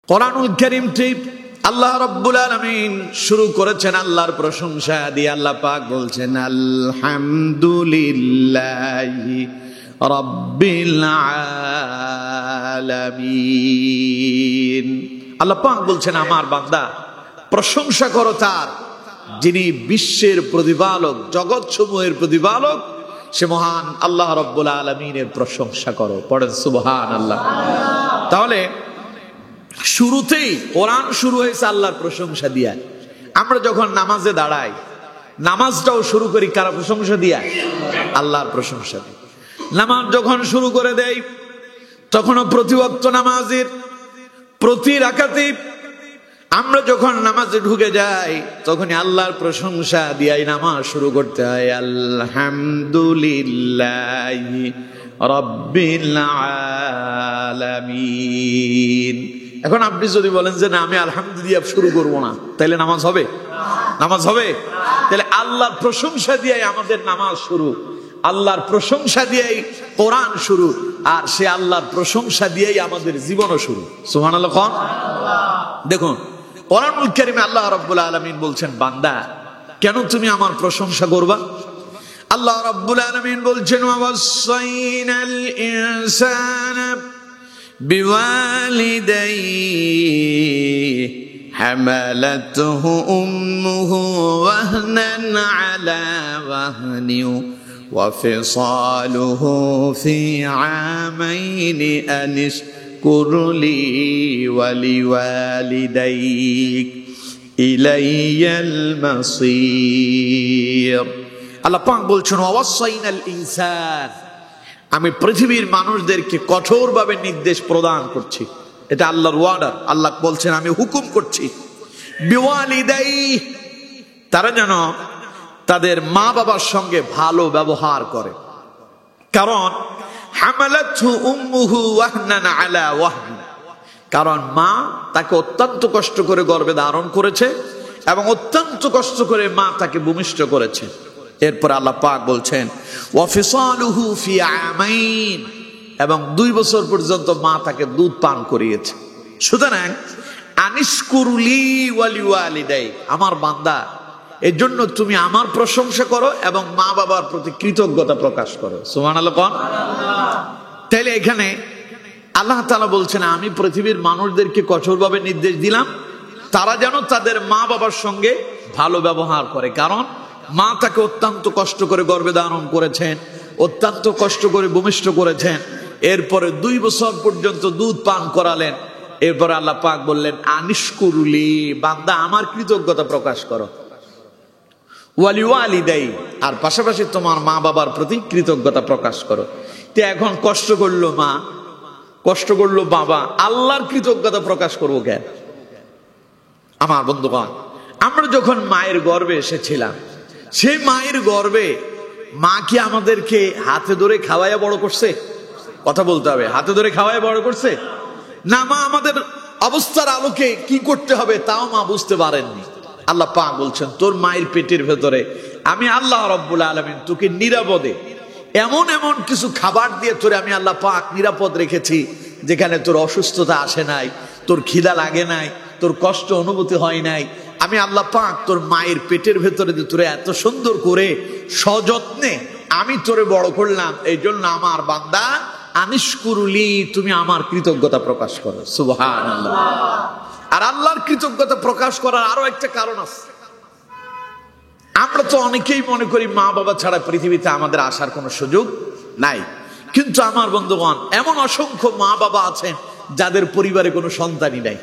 কোরআনুল কারীমটি আল্লাহ রাব্বুল আলামিন শুরু করেছেন আল্লাহর প্রশংসা দিয়ে। আল্লাহ পাক বলছেন আলহামদুলিল্লাহি রাব্বিল আলামিন। আল্লাহ পাক বলছেন আমার বান্দা প্রশংসা করো তার, যিনি বিশ্বের প্রতিপালক, জগৎ সমূহের প্রতিপালক, সে মহান আল্লাহ রাব্বুল আলামিনের প্রশংসা করো। পড়েন সুবহানাল্লাহ। তাহলে শুরুতেই কোরআন শুরু হয়েছে আল্লাহর প্রশংসা দিয়া। আমরা যখন নামাজে দাঁড়াই, নামাজটাও শুরু করি কার প্রশংসা দিয়া? আল্লাহর প্রশংসা দিয়ে। নামাজ যখন শুরু করে দেই, তখনও প্রতি ওয়াক্ত নামাজের প্রতি রাকাতে আমরা যখন নামাজে ঢুকে যাই, তখনই আল্লাহর প্রশংসা দিয়াই নামাজ শুরু করতে হয়। আলহামদুলিল্লাহি রাব্বিল আলামিন। এখন আপনি যদি বলেন যে না আমি আলহামদুলিল্লাহ শুরু করবো না, তাহলে নামাজ হবে? নামাজ হবে? তাহলে আল্লাহর প্রশংসা দিয়েই আমাদের নামাজ শুরু, আল্লাহর প্রশংসা দিয়েই কোরআন শুরু, আর সে আল্লাহর প্রশংসা দিয়েই আমাদের জীবনও শুরু। সুবহানাল্লাহ। দেখুন কোরআনুল কারীমে আল্লাহ রাব্বুল আলামিন বলছেন, বান্দা কেন তুমি আমার প্রশংসা করবা? আল্লাহ রাব্বুল আলামিন বলছেন ওয়াসাইনাল ইনসানা বিওয়ালিদাইহি হামালাতুহু উম্মুহু ওয়াহনান আলা ওয়াহনিন ওয়া ফিসালুহু ফি আমাইনি আনিশকুর লি ওয়া লিওয়ালিদাইক ইলাইয়াল মাসীর। আল্লাহ পাক বলছেন ওয়াসাইনাল ইনসান, আমি পৃথিবীর মানুষদেরকে কঠোরভাবে নির্দেশ প্রদান করছি। এটা আল্লাহর ওয়ার্ডার। আল্লাহ বলছেন আমি হুকুম করছি বিওয়ালিদাইহি, তারা যেন তাদের মা বাবার সঙ্গে ভালো ব্যবহার করে। কারণ হামালাতহু উম্মুহু ওয়াহনান আলা ওয়াহন, কারণ মা তাকে অত্যন্ত কষ্ট করে গর্ভে ধারণ করেছে এবং অত্যন্ত কষ্ট করে মা তাকে ভূমিষ্ঠ করেছে। এরপর আল্লাহ পাক বলছেন ওয়া ফিসালুহু ফি আমাইন, এবং 2 বছর পর্যন্ত মা তাকে দুধ পান করিয়েছে। সুতরাং আনিশকুরলি ওয়া লিওয়ালিদাই, আমার বান্দা এর জন্য তুমি আমার প্রশংসা করো এবং মা বাবার প্রতি কৃতজ্ঞতা প্রকাশ করো। সুবহানাল্লাহ। তাহলে এখানে আল্লাহ তাআলা বলছেন আমি পৃথিবীর মানুষদেরকে কঠোরভাবে নির্দেশ দিলাম তারা যেন তাদের মা বাবার সঙ্গে ভালো ব্যবহার করে। কারণ মা তাকে অত্যন্ত কষ্ট করে গর্ভে ধারণ করেছেন, অত্যন্ত কষ্ট করে ভূমিষ্ঠ করেছেন, এরপরে 2 বছর পর্যন্ত দুধ পান করালেন। এরপরে আল্লাহ পাক বললেন আনিশকুরলি, বান্দা আমার কৃতজ্ঞতা প্রকাশ করো, ওয়ালিওয়ালিদাই, আর পাশাপাশি তোমার মা বাবার প্রতি কৃতজ্ঞতা প্রকাশ করো। তো এখন কষ্ট করলো মা, কষ্ট করলো বাবা, আল্লাহর কৃতজ্ঞতা প্রকাশ করবো কেন? আমার বন্ধুগণ, আমরা যখন মায়ের গর্ভে এসেছিলাম, সেই মায়ের গর্ভে মা কি আমাদেরকে হাতে ধরে খাওয়াইয়া বড় করছে? কথা বলতে হবে, হাতে ধরে খাওয়াইয়া বড় করছে না। মা আমাদের অবস্থার আলোকে কি করতে হবে তাও মা বুঝতে পারেননি। আল্লাহ পাক বলছেন তোর মায়ের পেটের ভেতরে আমি আল্লাহ রাব্বুল আলামিন তোকে নিরাপদে এমন এমন কিছু খাবার দিয়ে তোরে আমি আল্লাহ পাক নিরাপদ রেখেছি, যেখানে তোর অসুস্থতা আসে নাই, তোর খিদা লাগে নাই, তোর কষ্ট অনুভূতি হয় নাই। আমি আল্লাহ পাক তোর মায়ের পেটের ভেতরে যে তোরে এত সুন্দর করে সযত্নে আমি তোরে বড় করলাম, এই জন্য আমার বান্দা আনিশকুরলি, তুমি আমার কৃতজ্ঞতা প্রকাশ করো। সুবহানাল্লাহ। আর আল্লাহর কৃতজ্ঞতা প্রকাশ করার আরো একটা কারণ আছে। আমরা তো অনেকেই মনে করি মা বাবা ছাড়া পৃথিবীতে আমাদের আসার কোনো সুযোগ নাই, কিন্তু আমার বন্ধুগণ এমন অসংখ্য মা বাবা আছেন যাদের পরিবারে কোনো সন্তানই নাই।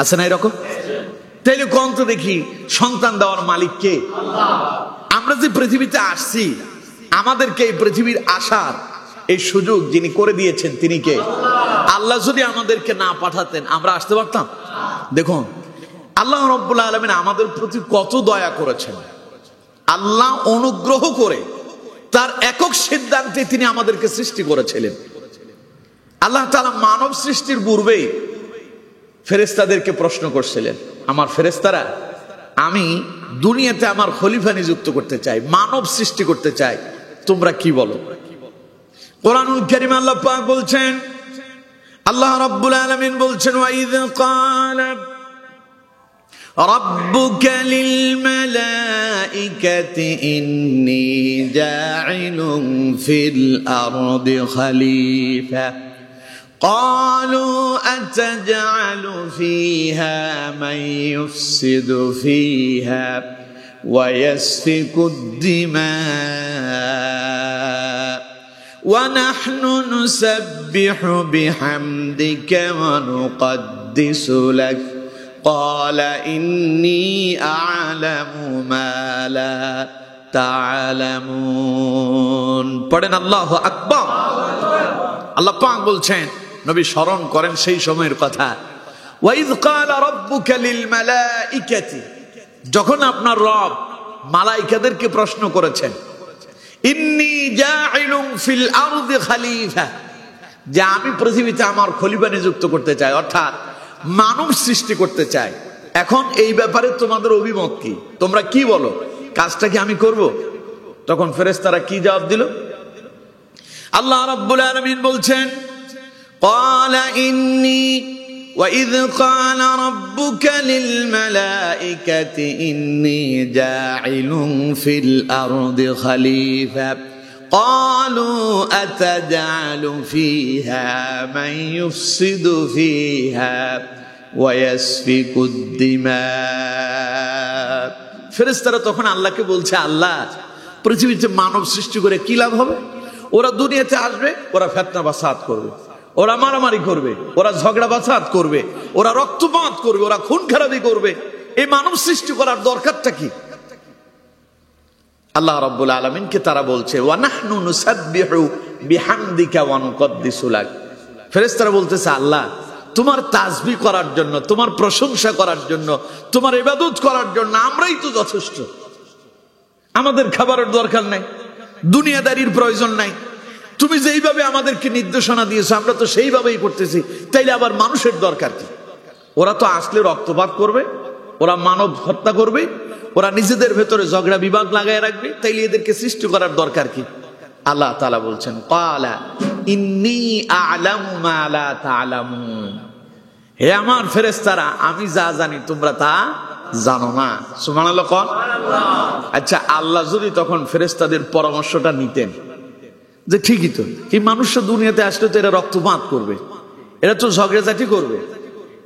আছে না এরকম? তাইলে কোন তো দেখি সন্তান দেওয়ার মালিক কে? আমরা যে পৃথিবীতে আসছি, আমাদেরকে এই পৃথিবীর আসার এই সুযোগ যিনি করে দিয়েছেন তিনি কে? আল্লাহ যদি আমাদেরকে না পাঠাতেন আমরা আসতে পারতাম? দেখুন আল্লাহ রাব্বুল আলামিন আমাদের প্রতি কত দয়া করেছেন। আল্লাহ অনুগ্রহ করে তার একক সিদ্ধান্তে তিনি আমাদেরকে সৃষ্টি করেছিলেন। আল্লাহ তাআলা মানব সৃষ্টির পূর্বেই ফেরেশতাদেরকে প্রশ্ন করছিলেন, আমার ফেরেশতারা, আমি দুনিয়াতে আমার খলিফা নিযুক্ত করতে চাই, মানব সৃষ্টি করতে চাই, তোমরা কি বলো? কোরআনুল কারীমে আল্লাহ পাক বলছেন আল্লাহ রাব্বুল আলামিন বলছেন, ওয়াইয ক্বালা রাব্বুকা লিল মালাইকাতি ইন্নী জাইলুন ফিল আরদি খলিফা قالوا أتجعل فيها من يفسد فيها ويسفك الدماء ونحن نسبح بحمدك ونقدس لك قال إني أعلم ما لا تعلمون পড়েন আল্লাহু আকবার। আল্লাহ পাক বলছেন, নবী স্মরণ করেন সেই সময়ের কথা। ওয়াইয ক্বালা রাব্বুকা লিল মালাইকাতি, যখন আপনার রব মালাইকাদেরকে প্রশ্ন করেছেন, ইন্নী জাইলুন ফিল আরদি খলিফা, যে আমি পৃথিবীতে আমার খলিফা নিযুক্ত করতে চাই, অর্থাৎ মানব সৃষ্টি করতে চাই। এখন এই ব্যাপারে তোমাদের অভিমত কি? তোমরা কি বলো? কাজটা কি আমি করব? তখন ফেরেশতারা কি জবাব দিল? আল্লাহ রাব্বুল আলামিন বলছেন, ক্বালা ইন্নী ওয়াইয ক্বালা রাব্বুকা লিল মালাইকাতি ইন্নী জাইলুন ফিল আরদি খলিফা ক্বালু আতাজআলু ফিহা মান ইউফসিদু ফিহা ওয়া ইয়াসফিকুদ দিমা। ফেরেশতারা তখন আল্লাহকে বলছে, আল্লাহ, পৃথিবীতে মানব সৃষ্টি করে কি লাভ হবে? ওরা দুনিয়াতে আসবে, ওরা ফিতনা বাসাত করবে, ওরা মারামারি করবে, ওরা ঝগড়া বাসাত করবে, ওরা রক্তপাত করবে, ওরা খুন খারাপি করবে। এই মানব সৃষ্টি করার দরকারটা কি? আল্লাহ রাব্বুল আলামিনকে তারা বলছে, ওয়া নাহনু নুসাব্বিহু বিহামদিকা ওয়া নুকদ্দিসু লাক। ফেরেশতারা বলতেছে, আল্লাহ, তোমার তাসবিহ করার জন্য, তোমার প্রশংসা করার জন্য, তোমার ইবাদত করার জন্য আমরাই তো যথেষ্ট। আমাদের খাবারের দরকার নাই, দুনিয়াদারির প্রয়োজন নাই। তুমি যেইভাবে আমাদেরকে নির্দেশনা দিয়েছো আমরা তো সেইভাবেই করতেছি, তাইলে আবার মানুষের দরকার কি? ওরা তো আসলে রক্তপাত করবে, ওরা মানব হত্যা করবে, ওরা নিজেদের ভেতরে ঝগড়া বিবাদ লাগায় রাখবে, তাইলে এদেরকে সৃষ্টি করার দরকার কি? আল্লাহ তাআলা বলছেন, ক্বালা ইন্নী আ'লামু মা লা তা'লামুন, হে আমার ফেরেশতারা, আমি যা জানি তোমরা তা জানো না। সুবহানাল্লাহ কোন। আচ্ছা, আল্লাহ যদি তখন ফেরেশতাদের পরামর্শটা নিতেন যে ঠিকই তো, এই মানুষরা দুনিয়াতে আসলে তো এরা রক্তপাত করবে, এরা তো ঝগড়াঝাটি করবে,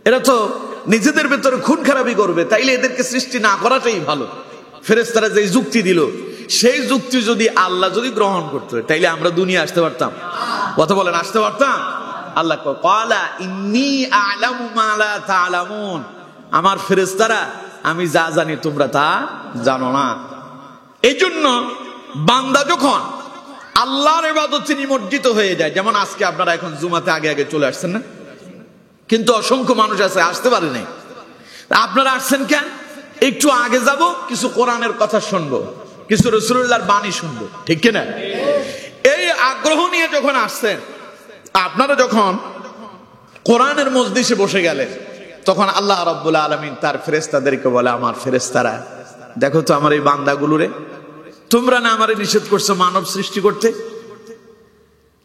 এরা তো নিজেদের ভেতরে খুন খারাপি করবে, তাইলে এদেরকে সৃষ্টি না করাটাই ভালো। ফেরেশতারা যে যুক্তি দিল, সেই যুক্তি যদি আল্লাহ যদি গ্রহণ করতে, তাইলে আমরা দুনিয়া আসতে পারতাম? কথা বলেন, আসতে পারতাম? আল্লাহ ক্বালা ইন্নী আ'লামু মা লা তা'লামুন, আমার ফেরেশতারা, আমি যা জানি তোমরা তা জানো না। এই জন্য বান্দা যখন আল্লাহর ইবাদতে নিমজ্জিত হয়ে যায়, যেমন আজকে আপনারা এখন জুমাতে আগে আগে চলে আসছেন না, কিন্তু অসংখ্য মানুষ আছে আসতে পারে নাই। আপনারা আসছেন কেন? একটু আগে যাব, কিছু কোরআনের কথা শুনবো, কিছু রাসূলুল্লাহর বাণী শুনবো, ঠিক কিনা? এই আগ্রহ নিয়ে যখন আসছেন, আপনারা যখন কোরআনের মজলিসে বসে গেলেন, তখন আল্লাহ রাব্বুল আলামিন তার ফেরেশতাদেরকে বলে, আমার ফেরেশতারা, দেখো তো আমার এই বান্দাগুলোরে, তোমরা না আমারে নিষেধ করছো মানব সৃষ্টি করতে?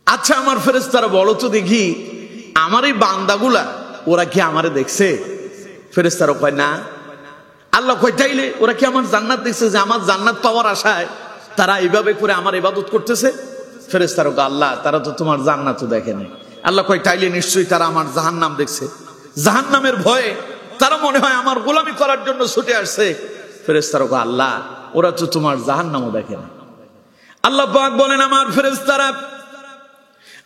আচ্ছা আমার ফেরেশতারা, বলো তো দেখি, আমার এই বান্দাগুলা ওরা কি আমারে দেখছে? ফেরেশতারা কয় না। আল্লাহ কয়, তাইলে ওরা কি আমার জান্নাত দেখছে, যে আমার জান্নাত পাওয়ার আশায় তারা এইভাবে করে আমার ইবাদত করতেছে? ফেরেশতারা কয়, আল্লাহ, তারা তো তোমার জান্নাতও দেখে নাই। আল্লাহ কয়, তাইলে নিশ্চয়ই তারা আমার জাহান্নাম দেখছে, জাহান্নামের ভয়ে তারা মনে হয় আমার গোলামি করার জন্য ছুটে আসছে। ফেরেশতারা কয়, আল্লাহ, ওরা তো তোমার জাহান্নামও দেখে না। আল্লাহ পাক বলেন, আমার ফেরেশতারা,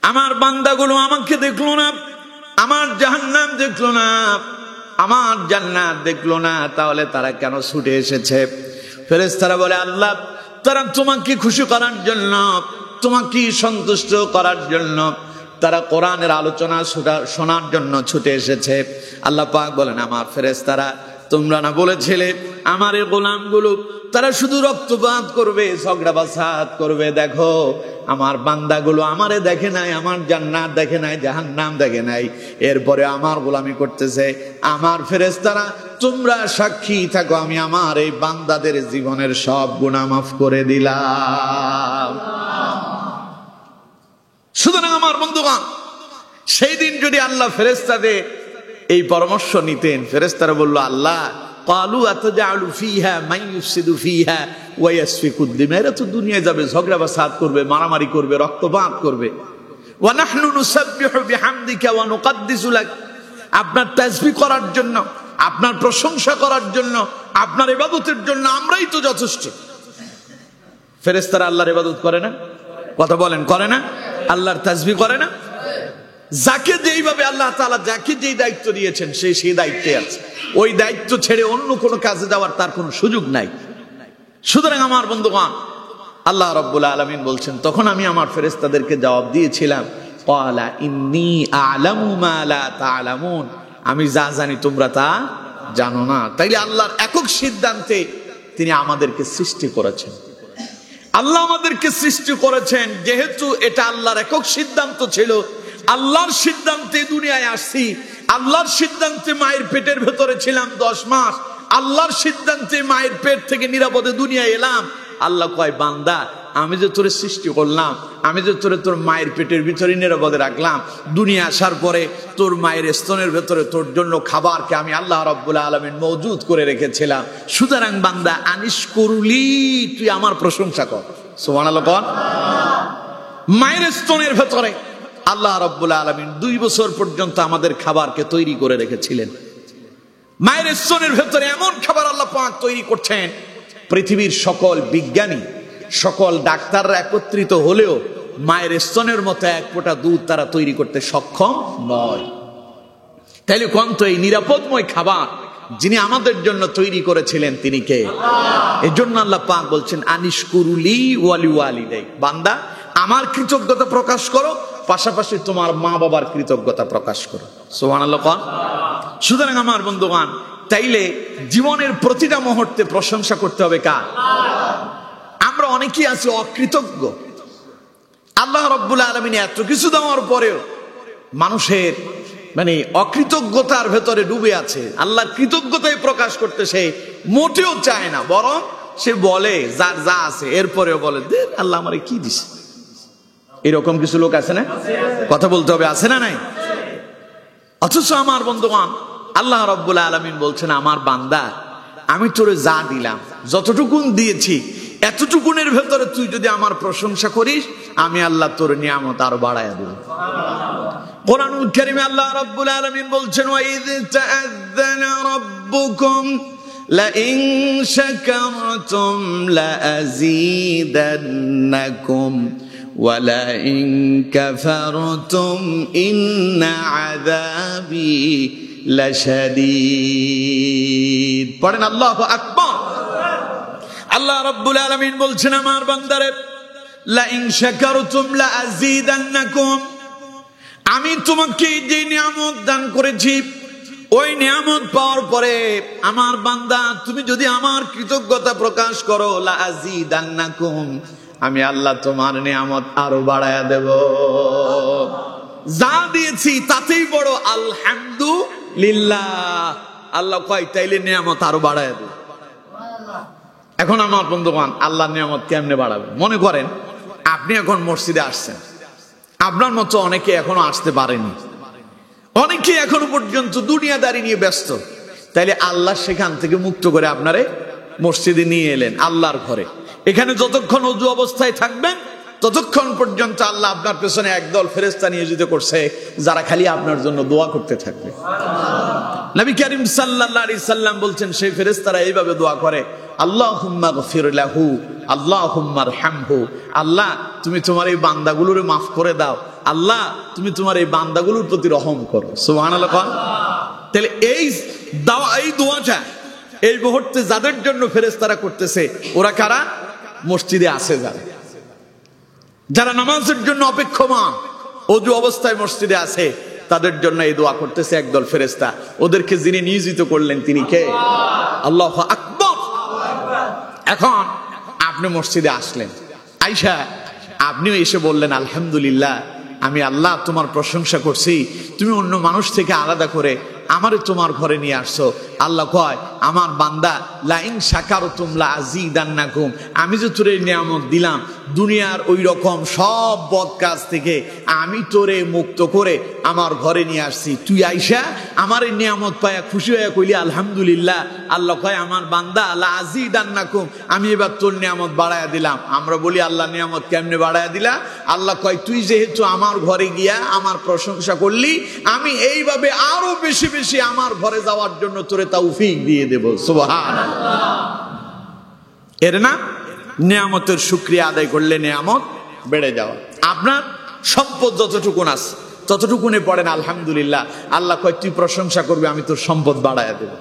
আমার বান্দাগুলো আমাকে দেখলো না, আমার জাহান্নাম দেখলো না, আমার জান্নাত দেখলো না, তাহলে তারা কেন ছুটে এসেছে? ফেরেশতারা বলে, আল্লাহ, তারা তোমাকে খুশি করার জন্য, তোমাকে সন্তুষ্ট করার জন্য, তারা কোরআনের আলোচনা শোনার জন্য ছুটে এসেছে। আল্লাহ পাক বলেন, আমার ফেরেশতারা, তোমরা না বলেছিলে আমার এই গোলামগুলো তারা শুধু রক্তপাত করবে, ঝগড়া বাসাত করবে? দেখো আমার বান্দাগুলো আমারে দেখে নাই, আমার জান্নাত দেখে নাই, জাহান্নাম দেখে নাই, এরপরে আমার গোলামি করতেছে। আমার ফেরেশতারা, তোমরা সাক্ষী থাকো, আমি আমার এই বান্দাদের জীবনের সব গুনাহ মাফ করে দিলাম। সুতরাং আমার বন্ধুগণ, সেই দিন যদি আল্লাহ ফেরেশতাদের এই পরামর্শ নিতেন, ফেরেশতারা বলল, আল্লাহ ক্বালু আতাজআলু ফিহা মান ইউফসিদু ফিহা ওয়া ইয়াসফিকুদ দিমা, এরা তো দুনিয়ায় যাবে, ঝগড়া বাসাদ করবে, মারামারি করবে, রক্তপাত করবে। ওয়া নাহনু নুসাব্বিহু বিহামদিকা ওয়া নুকাদ্দিসু লাক, আপনার তাসবিহ করার জন্য, আপনার প্রশংসা করার জন্য, আপনার ইবাদতের জন্য আমরাই তো যথেষ্ট। ফেরেশতারা আল্লাহর ইবাদত করে না? কথা বলেন, করে না? আল্লাহর তাসবিহ করে না? যাকে যেইভাবে আল্লাহ তাআলা যাকে যেই দায়িত্ব দিয়েছেন সে সেই দায়িত্বে আছে, ওই দায়িত্ব ছেড়ে অন্য কোনো কাজে যাওয়ার তার কোনো সুযোগ নাই। সুতরাং আমার বন্ধুগণ, আল্লাহ রাব্বুল আলামিন বলছেন, তখন আমি আমার ফেরেশতাদেরকে জবাব দিয়েছিলাম, ক্বালা ইন্নী আ'লামু মা লা তা'লামুন, আমি যা জানি তোমরা তা জানো না। তাইলে আল্লাহর একক সিদ্ধান্তে তিনি আমাদেরকে সৃষ্টি করেছেন। আল্লাহ আমাদেরকে সৃষ্টি করেছেন, যেহেতু এটা আল্লাহর একক সিদ্ধান্ত ছিল, আল্লাহর সিদ্ধান্তে দুনিয়ায় আসছি, আল্লাহর সিদ্ধান্তে মায়ের পেটের ভেতরে ছিলাম 10 মাস, আল্লাহর সিদ্ধান্তে মায়ের পেট থেকে নিরাপদে দুনিয়ায় এলাম। আল্লাহ কয়, বান্দা আমি যে তোরে সৃষ্টি করলাম, আমি যে তোর মায়ের পেটের ভিতরে নিরাপদে রাখলাম, দুনিয়া আসার পরে তোর মায়ের স্তনের ভেতরে তোর জন্য খাবারকে আমি আল্লাহ রাব্বুল আলামিন মওজুদ করে রেখেছিলাম। সুতরাং বান্দা আনিশকুরলি, তুই আমার প্রশংসা কর। সুবহানাল্লাহ কর। মায়ের স্তনের ভেতরে আল্লাহ রাব্বুল আলামিন 2 বছর পর্যন্ত আমাদের খাবারকে তৈরি করে রেখেছিলেন। মায়ের স্তনের ভেতরে এমন খাবার আল্লাহ পাক তৈরি করছেন, পৃথিবীর সকল বিজ্ঞানী, সকল ডাক্তাররা একত্রিত হলেও মায়ের স্তনের মতো এক ফোঁটা দুধ তারা তৈরি করতে সক্ষম নয়। তাইলে কোন তো এই নিরাপদময় খাবার যিনি আমাদের জন্য তৈরি করেছিলেন তিনি কে? এই জন্য আল্লাহ পাক বলছেন, আনিশকুরুলি ওয়ালি ওয়ালিদাই, বান্দা আমার কৃতজ্ঞতা প্রকাশ করো, পাশাপাশি তোমার মা বাবার কৃতজ্ঞতা প্রকাশ করো। সুবহানাল্লাহ। সুতরাং আমার বন্ধুগণ, তাইলে জীবনের প্রতিটা মুহূর্তে প্রশংসা করতে হবে কার? আমরা অনেকেই আছি অকৃতজ্ঞ। আল্লাহ রাব্বুল আলামিন এত কিছু দেওয়ার পরেও মানুষের অকৃতজ্ঞতার ভেতরে ডুবে আছে। আল্লাহর কৃতজ্ঞতাই প্রকাশ করতে সে মোটেও চায় না, বরং সে বলে যার যা আছে, এরপরেও বলে দে আল্লাহ আমারে কি দিছে। এরকম কিছু লোক আছে না? কথা বলতে হবে, আছে না নাই? অথচ আমার বন্ধুগণ, আল্লাহ রাব্বুল আলামিন বলছেন, আমার বান্দা আমি তোরে যা দিলাম, যতটুকুন দিয়েছি, এতটুকুনের ভেতরে তুই যদি আমার প্রশংসা করিস, আমি আল্লাহ তোর নিয়ামত আরো বাড়ায়া দেব। কোরআনুল কারীমে আল্লাহ রাব্বুল আলামিন বলছেন, ওয়া ইয তাআযানা রাব্বুকুম লাইন শাকারতুম লাযীদান্নাকুম ওয়া লাইন কাফারতুম ইন্না আযাবি লাশাদীদ। পড়েন আল্লাহু আকবার। আল্লাহ রাব্বুল আলামিন বলছেন, আমার বান্দারে, লাইন শাকারতুম লাযীদান্নাকুম, আমি তোমাকে যে নিয়ামত দান করেছি, ওই নিয়ামত পাওয়ার পরে আমার বান্দা তুমি যদি আমার কৃতজ্ঞতা প্রকাশ করো, লাযীদান্নাকুম, আমি আল্লাহ তোমার নিয়ামত আরো বাড়ায়া দেব। যা দিয়েছি তাতেই বড় আলহামদুলিল্লাহ। আল্লাহ কয় তাইলে নিয়ামত আরো বাড়ায়া দেব। এখন আমার বন্ধুগণ, আল্লাহর নিয়ামত কেমনে বাড়াবেন? মনে করেন আপনি এখন মসজিদে আসছেন, আপনার মতো অনেকে এখনো আসতে পারেনি, অনেকে এখনো পর্যন্ত দুনিয়াদারি নিয়ে ব্যস্ত। তাইলে আল্লাহ সেখান থেকে মুক্ত করে আপনারে মসজিদে নিয়ে এলেন, আল্লাহর ঘরে। এখানে যতক্ষণ ওযু অবস্থায় থাকবেন ততক্ষণ পর্যন্ত আল্লাহ আপনার পেছনে একদল ফেরেশতা নিয়োজিত করছে, যারা খালি আপনার জন্য দোয়া করতে থাকবে। নবী করিম সাল্লাল্লাহু আলাইহি সাল্লাম বলছেন, সেই ফেরেশতারা এইভাবে দোয়া করে, আল্লাহুম্মা গফির লাহু, আল্লাহুম্মা আরহামহু, আল্লাহ তুমি তোমার এই বান্দাগুলোরে মাফ করে দাও, আল্লাহ তুমি তোমার এই বান্দাগুলোর প্রতি রহম করো। সুবহানাল্লাহ। তাহলে এই দোয়াটা এই মুহূর্তে যাদের জন্য ফেরেশতারা করতেছে, ওরা কারা? মসজিদে আছে যারা নামাজের জন্য অপেক্ষমান, ওযু অবস্থায় মসজিদে আছে, তাদের জন্য এই দোয়া করতেছে একদল ফেরেশতা। ওদেরকে যিনি নিয়োজিত করলেন তিনি কে? আল্লাহু আকবার। এখন আপনি মসজিদে আসলেন, আয়েশা আপনিও এসে বললেন, আলহামদুলিল্লাহ, আমি আল্লাহ তোমার প্রশংসা করছি, তুমি অন্য মানুষ থেকে আলাদা করে আমারে তোমার ঘরে নিয়ে আসছো। আল্লাহ কয়, আমার বান্দা লাইন শাকারতুম লা আযীদান্নাকুম, আমি যে তোরে নিয়ামত দিলাম দুনিয়ার ওই রকম সব বদ কাজ থেকে আমি তোরে মুক্ত করে আমার ঘরে নিয়ে আসছি, তুই আইসা আমার এই নিয়ামত পায়া খুশি হয়ে কইলি আলহামদুলিল্লাহ। আল্লাহ কয়, আমার বান্দা লা আযীদান্নাকুম, আমি এবার তোর নিয়ামত বাড়ায়া দিলাম। আমরা বলি আল্লাহ নিয়ামত কেমনে বাড়ায়া দিলা? আল্লাহ কয়, তুই যেহেতু আমার ঘরে গিয়া আমার প্রশংসা করলি, আমি এইভাবে আরো বেশি বেশি আমার ঘরে যাওয়ার জন্য তোরে তৌফিক দিয়ে দেব। সুবহানাল্লাহ। এর না নিয়ামতের শুকরিয়া আদায় করলে নিয়ামত বেড়ে যাওয়া। আপনার সম্পদ যতটুকুন আছে ততটুকুনে পড়েন আলহামদুলিল্লাহ। আল্লাহ কয়, তুই প্রশংসা করবি, আমি তোর সম্পদ বাড়ায়া দেব।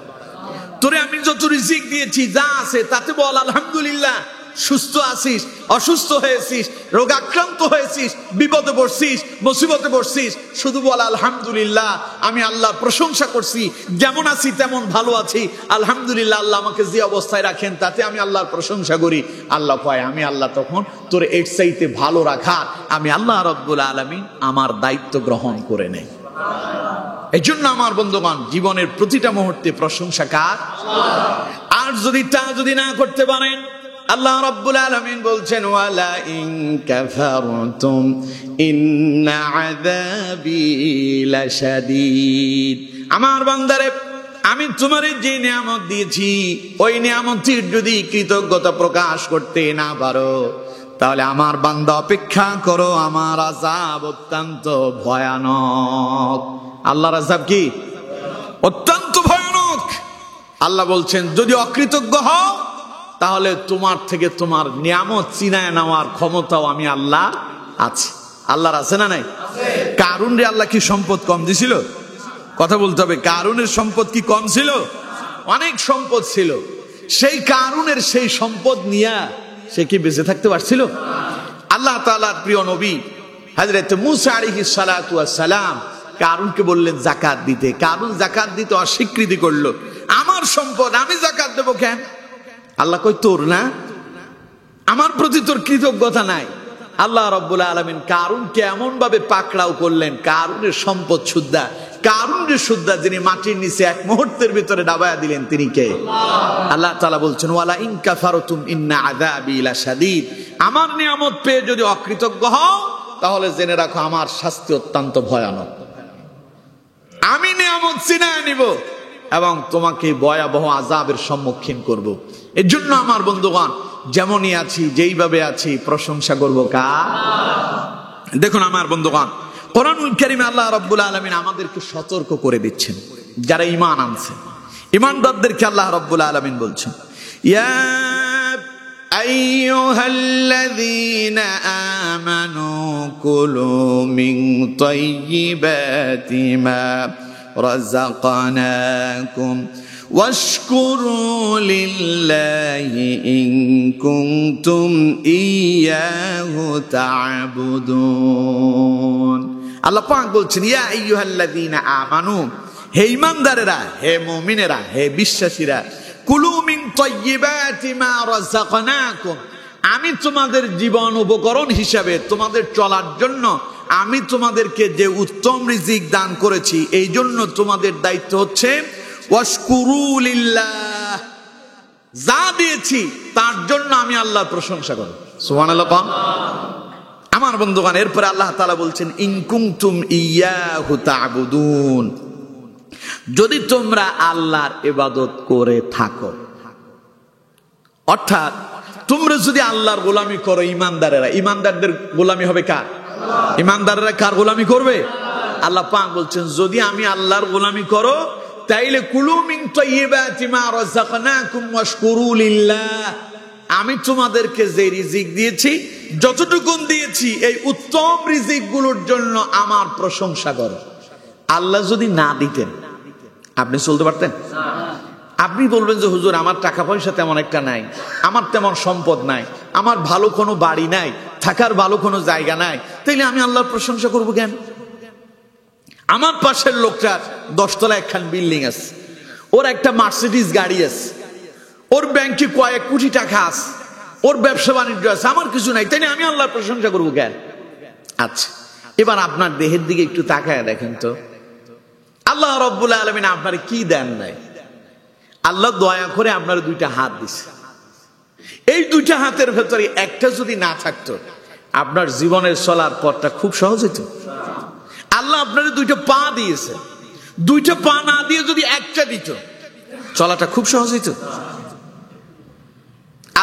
তোরে আমি যত রিজিক দিয়েছি যা আছে তাতে বল আলহামদুলিল্লাহ। সুস্থ আছিস, অসুস্থ হয়েছিস, রোগাক্রান্ত হয়েছিস, বিপদে পড়ছিস, মুসিবতে পড়ছিস, শুধু বল আলহামদুলিল্লাহ। আমি আল্লাহর প্রশংসা করছি, যেমন আছি তেমন ভালো আছি, আলহামদুলিল্লাহ। আল্লাহ আমাকে যে অবস্থায় রাখেন তাতে আমি আল্লাহর প্রশংসা করি। আল্লাহ কয়, আমি আল্লাহ তখন তোর এর চাইতে ভালো রাখা আমি আল্লাহ রাব্বুল আলামিন আমার দায়িত্ব গ্রহণ করে নেই। এই জন্য আমার বন্ধুগণ, জীবনের প্রতিটা মুহূর্তে প্রশংসা কার? আর যদি না করতে পারেন, আল্লাহ রাব্বুল আলামিন বলছেন, ওয়ালা ইন কাফারতুম ইন্না আযাবি লাশাদীদ। আমার বান্দারে, আমি তোমারে যে নিয়ামত দিয়েছি ওই নিয়ামতের যদি কৃতজ্ঞতা প্রকাশ করতে না পারো, তাহলে আমার বান্দা অপেক্ষা করো, আমার আযাব অত্যন্ত ভয়ানক। আল্লাহর আযাব কি? অত্যন্ত ভয়ানক। আল্লাহ বলছেন, যদি অকৃতজ্ঞ হও তাহলে তোমার থেকে তোমার নিয়ামত চিনায় নেওয়ার ক্ষমতাও আমি আল্লাহ আছে। আল্লাহর আছে না নাই? কারুন রে আল্লাহ কি সম্পদ কম দিছিল? কথা বলতে হবে। কারুনের সম্পদ কি কম ছিল? অনেক সম্পদ ছিল। সেই কারুনের সেই সম্পদ নিয়ে সে কি বেঁচে থাকতে পারছিল? আল্লাহ তাআলার প্রিয় নবী হযরত মূসা আলাইহিস সালাতু ওয়াস সালাম কারুনকে বললেন যাকাত দিতে। কারুন যাকাত দিতে অস্বীকৃতি করলো। আমার সম্পদ, আমি যাকাত দেব কেন? আল্লাহ কই, তোর না, আমার প্রতি তোর কৃতজ্ঞতা নাই। আল্লাহ রাব্বুল আলামিন কারুনকে এমন ভাবে পাকড়াও করলেন, কারুনের সম্পদ সুদ্ধা, কারুনের সুদ্ধা, যিনি মাটির নিচে এক মুহূর্তের ভিতরে ডাবায়া দিলেন, তিনি কে? আল্লাহ তাআলা বলছেন, ওয়ালা ইন কাফারতুম ইন্না আযাবি লাশাদীদ। আমার নিয়ামত পেয়ে যদি অকৃতজ্ঞ হও তাহলে জেনে রাখো আমার শাস্তি অত্যন্ত ভয়ানক। আমি নিয়ামত চিনায় নিব এবং তোমাকে ভয়াবহ আযাবের সম্মুখীন করব। এর জন্য আমার বন্ধুগণ, যেমনই আছি, যেইভাবে আছি, প্রশংসা করব কার? দেখুন আমার বন্ধুগণ, কোরআনুল কারীমে আল্লাহ রাব্বুল আলামিন আমাদেরকে সতর্ক করে দিচ্ছেন, যারা ঈমান আনছে, ঈমানদারদেরকে আল্লাহ রাব্বুল আলামিন বলছেন, ইয়া আইয়ুহাল্লাযীনা আমানু কুলু মিন তাইয়্যিবাতি মা রাযাকনাকুম ওয়াশকুরু লিল্লাহি ইন কুনতুম ইয়্যাহু তা'বুদুন। আল্লাহ পাক বলছেন, ইয়া আইয়ুহাল্লাযীনা আমানু, হে ঈমানদারেরা, হে মুমিনেরা, হে বিশ্বাসীরা, কুলু মিন তাইয়্যিবাতি মা রাযাকনাকুম, আমি তোমাদের জীবন উপকরণ হিসাবে, তোমাদের চলার জন্য আমি তোমাদেরকে যে উত্তম রিজিক দান করেছি, এই জন্য তোমাদের দায়িত্ব হচ্ছে ওয়াশকুরু লিল্লাহ, যা দিয়েছি তার জন্য আমি আল্লাহর প্রশংসা করব। সুবহানাল্লাহ। আমার বন্ধুগণ, এরপরে আল্লাহ তাআলা বলছেন, ইন কুনতুম ইয়্যাহু তা'বুদুন, যদি তোমরা আল্লাহর ইবাদত করে থাকো। অর্থাৎ তোমরা যদি আল্লাহর গোলামি করো, ঈমানদারেরা, ঈমানদারদের গোলামি হবে কার? ঈমানদারেরা কার গোলামি করবে? আল্লাহ পাক বলছেন, যদি আমি আল্লাহর গোলামি করো তাইলে কুলু মিন তাইয়্যিবাতি মা রাযাকনাকুম ওয়াশকুরু লিল্লাহ, আমি তোমাদেরকে যে রিজিক দিয়েছি, যতটুকুন দিয়েছি, এই উত্তম রিজিক গুলোর জন্য আমার প্রশংসা করো। আল্লাহ যদি না দিতেন আপনি চলতে পারতেন? আপনি বলবেন যে হুজুর, আমার টাকা পয়সা তেমন একটা নাই, আমার তেমন সম্পদ নাই, আমার ভালো কোনো বাড়ি নাই, থাকার ভালো কোনো জায়গা নাই, তাইলে আমি আল্লাহর প্রশংসা করবো কেন? আমার পাশের লোকটার 10 তলা একখান বিল্ডিং আছে, ওর একটা মার্সিডিজ গাড়ি আছে, ওর ব্যাংকে কয়েক কোটি টাকা আছে, ওর ব্যবসা বাণিজ্য আছে, আমার কিছু নাই, তাই আমি আল্লাহর প্রশংসা করবো কেন? আচ্ছা, এবার আপনার দেহের দিকে একটু তাকায় দেখেন তো, আল্লাহ রাব্বুল আলামিন আপনার কি দেন নাই? আল্লাহ দয়া করে আপনার দুইটা হাত দিছে। এই দুইটা হাতের ভেতরে একটা যদি না থাকতো, আপনার জীবনের চলার পথটা খুব সহজ হতো। আল্লাহ আপনার দুইটা পা দিয়েছে, দুইটা পা না দিয়ে যদি একটা দিত, চলাটা খুব সহজ হতো।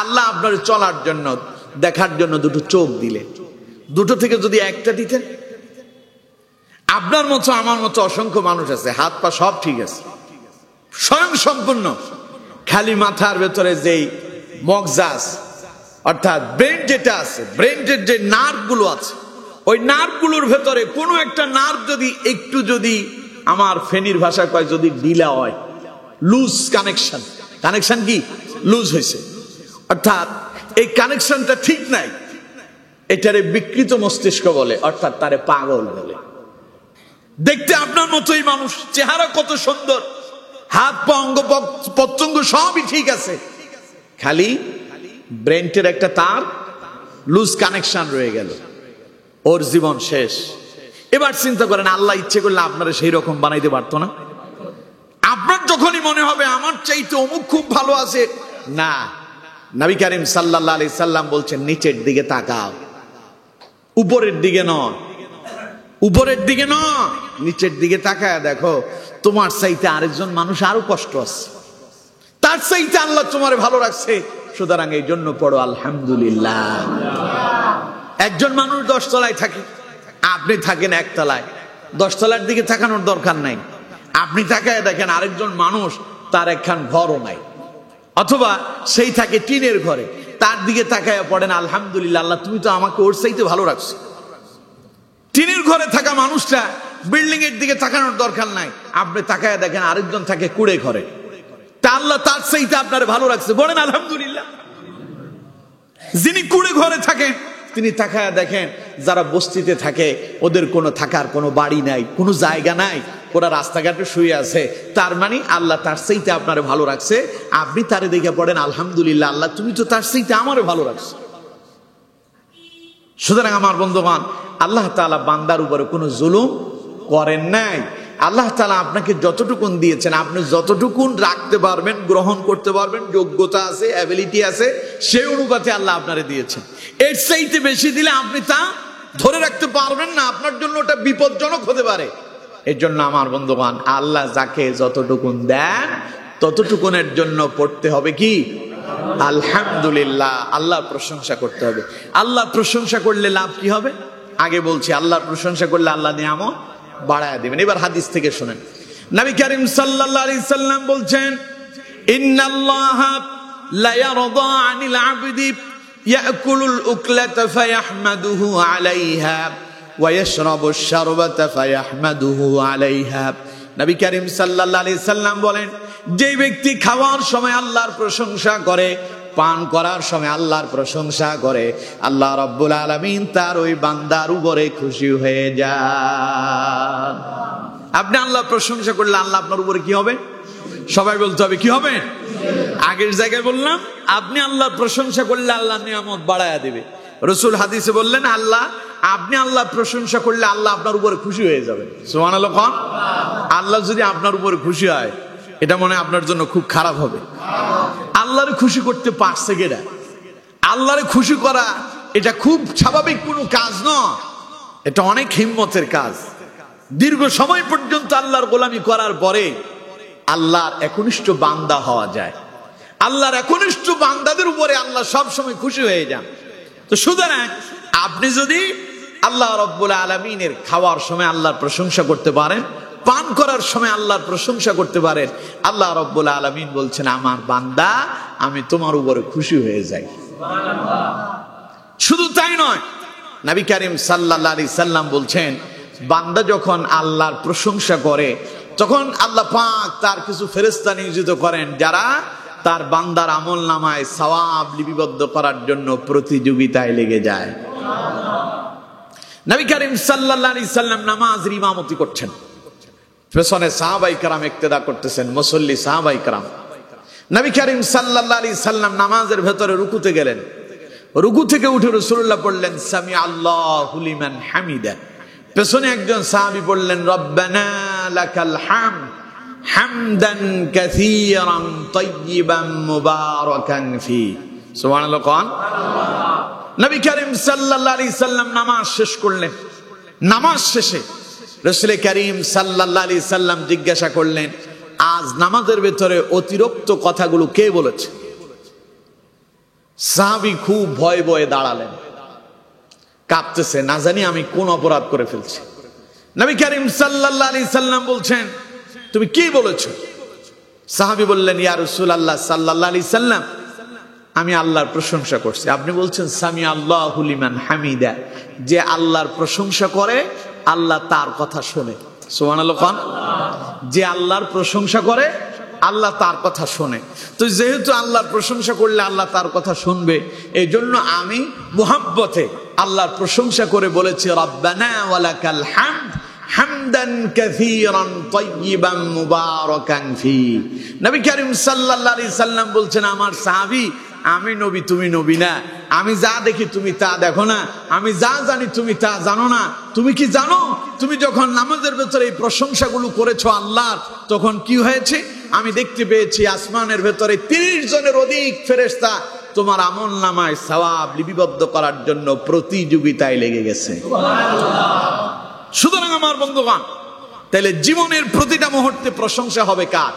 আল্লাহ আপনার চলার জন্য, দেখার জন্য দুটো চোখ দিলে, দুটো থেকে যদি একটা দিতেন, আপনার মতো আমার মতো অসংখ্য মানুষ আছে, হাত পা সব ঠিক আছে, স্বয়ং সম্পূর্ণ, খালি মাথার ভেতরে যেই মগজাস অর্থাৎ ব্রেন যেটা আছে, ব্রেনের যে নার্ভ গুলো আছে, ওই নার্ভ গুলোর ভেতরে কোনো একটা নার্ভ যদি একটু, যদি আমার ফেনীর ভাষা কয়, যদি ঢিলা হয়, লুজ কানেকশন, কানেকশন কি লুজ হয়েছে, অর্থাৎ এই কানেকশনটা ঠিক নাই, এটারে বিকৃত মস্তিষ্ক বলে, অর্থাৎ তারে পাগল বলে। দেখতে আপনার মতোই মানুষ, চেহারা কত সুন্দর, হাত পা অঙ্গ প্রত্যঙ্গ সবই ঠিক আছে, খালি ব্রেনের একটা তার লুজ কানেকশন রয়ে গেল, ওর জীবন শেষ। এবার চিন্তা করেন, আল্লাহ ইচ্ছে করলে আপনারা সেই রকম বানাইতে পারতো না? আপনার যখনই মনে হবে আমার চাইতে অমুক খুব ভালো আছে, না, নবী করিম সাল্লাল্লাহু আলাইহি সাল্লাম বলছেন নিচের দিকে তাকাও, উপরের দিকে নয়, উপরের দিকে নয়, নিচের দিকে তাকায় দেখো, তোমার চাইতে আরেকজন মানুষ আরো কষ্ট আছে, তার চাইতে আল্লাহ তোমার ভালো রাখছে, সুতরাং এই জন্য পড়ো আলহামদুলিল্লাহ। একজন মানুষ 10 তলায় থাকে, আপনি থাকেন 1 তলায়, 10 তলার দিকে তাকানোর দরকার নাই, আপনি তাকায় দেখেন আরেকজন মানুষ, তার একখান ঘরও নাই, অথবা সেই থাকে টিনের ঘরে, তার দিকে তাকায় পড়েন আলহামদুলিল্লাহ, আল্লাহ তুমি তো আমাকে ওর চাইতে ভালো রাখছো। টিনের ঘরে থাকা মানুষটা বিল্ডিং এর দিকে তাকানোর দরকার নাই, আপনি তাকায় দেখেন আরেকজন থাকে কুড়ে ঘরে, তা আল্লাহ তার চাইতে আপনার ভালো রাখছে, বলেন আলহামদুলিল্লাহ। যিনি কুড়ে ঘরে থাকেন তিনি তাকায় দেখেন যারা বস্তিতে থাকে, ওদের কোনো থাকার কোনো বাড়ি নাই, কোনো জায়গা নাই, ওরা রাস্তাঘাটে শুয়ে আছে, তার মানে আল্লাহ তার চাইতে আপনারে ভালো রাখছে, আপনি তারে দেখে পড়েন আলহামদুলিল্লাহ, আল্লাহ তুমি তো তার চাইতে আমারে ভালো রাখছো। সুতরাং আমার বন্ধুগণ, আল্লাহ তাআলা বান্দার উপরে কোনো জুলুম করেন নাই। আল্লাহ তাআলা আপনাকে যতটুকুন দিয়েছেন, আপনি যতটুকুন রাখতে পারবেন, গ্রহণ করতে পারবেন, যোগ্যতা আছে, অ্যাবিলিটি আছে, সেই অনুপাতে আল্লাহ আপনারে দিয়েছেন। এর চাইতে বেশি দিলে আপনি তা ধরে রাখতে পারবেন না, আপনার জন্য ওটা বিপজ্জনক হতে পারে। এর জন্য আমার বন্ধুগণ, আল্লাহ যাকে যতটুকুন দেন ততটুকুনের জন্য পড়তে হবে কি আলহামদুলিল্লাহ, আল্লাহর প্রশংসা করতে হবে। আল্লাহর প্রশংসা করলে লাভ কি হবে? আগে বলছি, আল্লাহর প্রশংসা করলে আল্লাহ নিয়ামত বাড়ায়া দিবেন। এবার হাদিস থেকে শুনেন, নবী করিম সাল্লাল্লাহু আলাইহি সাল্লাম বলছেন, ইন্নাল্লাহা লা ইয়ারদা আনিল আবদি ইয়াকুলুল উকলাতা ফায়াহমাদুহু আলাইহা ওয়া ইয়াশরাবুশ শারবাতা ফায়াহমাদুহু আলাইহা। নবী করিম সাল্লাল্লাহু আলাইহি সাল্লাম বলেন, যে ব্যক্তি খাওয়ার সময় আল্লাহর প্রশংসা করে, পান করার সময় আল্লাহর প্রশংসা করে, আল্লাহ রাব্বুল আলামিন তার ওই বান্দার উপরে খুশি হয়ে যান। আপনি আল্লাহর প্রশংসা করলে আল্লাহ আপনার উপরে কি হবে? সবাই বলতে হবে কি হবে? আগের জায়গায় বললাম, আপনি আল্লাহর প্রশংসা করলে আল্লাহ নিয়ামত বাড়ায়া দিবে। রাসূল হাদিসে বললেন, আপনি আল্লাহর প্রশংসা করলে আল্লাহ আপনার উপরে খুশি হয়ে যাবে। সুবহানাল্লাহ। আল্লাহ যদি আপনার উপরে খুশি হয়, এটা মনে হয় আপনার জন্য খুব খারাপ হবে। আল্লাহরে খুশি করতে পারছে কেডা? আল্লাহরে খুশি করা এটা খুব স্বাভাবিক কোনো কাজ নয়, এটা অনেক হিম্মতের কাজ। দীর্ঘ সময় পর্যন্ত আল্লাহর গোলামি করার পরে আল্লাহর একনিষ্ঠ বান্দা হওয়া যায়। আল্লাহর একনিষ্ঠ বান্দাদের উপরে আল্লাহ সব সময় খুশি হয়ে যান। তো সুতরাং আপনি যদি আল্লাহ রাব্বুল আলামিনের খাওয়ার সময় আল্লাহর প্রশংসা করতে পারেন, পান করার সময় আল্লাহর প্রশংসা করতে পারেন, আল্লাহ রাব্বুল আলামিন বলছেন, আমার বান্দা আমি তোমার উপরে খুশি হয়ে যাই। শুধু তাই নয়, নবী করিম সাল্লাল্লাহু আলাইহি সাল্লাম বলছেন, বান্দা যখন আল্লাহর প্রশংসা করে, তখন আল্লাহ পাক তার কিছু ফেরেশতা নিয়োজিত করেন, যারা তার বান্দার আমলনামায় সওয়াব লিপিবদ্ধ করার জন্য প্রতিযোগিতায় লেগে যায়। নবী করিম সাল্লাল্লাহু আলাইহি সাল্লাম নামাজের ইমামতি করছেন, পেছনে সাহাবায়ে কেরাম ইক্তেদা করতেছেন, মুসল্লি সাহাবায়ে কেরাম। নবী করিম সাল্লাল্লাহু আলাইহি সাল্লাম নামাজের ভেতরে রুকুতে গেলেন, রুকু থেকে উঠে রাসূলুল্লাহ পড়লেন, সামি আল্লাহু লিমান হামিদা। পেছনে একজন সাহাবী পড়লেন, রব্বানা লাকাল হামদ হামদান কাসীরান তাইয়িবান মুবারাকান ফি। সুবহানাল্লাহ। কোন নবী করিম সাল্লাল্লাহু আলাইহি সাল্লাম নামাজ শেষ করলেন। নামাজ শেষে রাসূল করিম সাল্লাল্লাহু আলাইহি সাল্লাম জিজ্ঞাসা করলেন, আজ নামাজের ভেতরে অতিরিক্ত কথাগুলো কে বলেছে? সাহাবী খুব ভয়ে ভয়ে দাঁড়ালেন, কাঁপতেছে, না জানি আমি কোন অপরাধ করে ফেলছি। নবী করিম সাল্লাল্লাহু আলাইহি সাল্লাম বলছেন, তুমি কি বলেছো? সাহাবী বললেন, ইয়া রাসূলুল্লাহ সাল্লাল্লাহু আলাইহি সাল্লাম, আমি আল্লাহর প্রশংসা করছি। আপনি বলছেন সামি আল্লাহু লিমান হামিদা, যে আল্লাহর প্রশংসা করে আল্লাহ তার কথা শোনে। সুবহানাল্লাহ। যে আল্লাহর প্রশংসা করে আল্লাহ তার কথা শোনে। তো যেহেতু আল্লাহর প্রশংসা করলে আল্লাহ তার কথা শুনবে, এই জন্য আমি মুহাব্বতে আল্লাহর প্রশংসা করে বলেছি, রব্বানা ওয়ালাকাল হামদ হামদান কাসীরান তাইয়িবান মুবারাকান ফি। নবী করিম সাল্লাল্লাহু আলাইহি সাল্লাম বলছেন, আমার সাহাবী, আমি নবী তুমি নবী না, আমি যা দেখি তুমি তা দেখো না, আমি যা জানি তুমি তা জানো না। তুমি কি জানো, তুমি যখন নামাজের ভেতরে এই প্রশংসাগুলো করেছো আল্লাহর, তখন কি হয়েছে? আমি দেখতে পেয়েছি আসমানের ভেতরে 30 জনের অধিক ফেরেশতা তোমার আমলনামায় সওয়াব লিপিবদ্ধ করার জন্য প্রতিযোগিতায় লেগে গেছে। সুতরাং আমার বন্ধুগণ, তাহলে জীবনের প্রতিটা মুহূর্তে প্রশংসা হবে কার?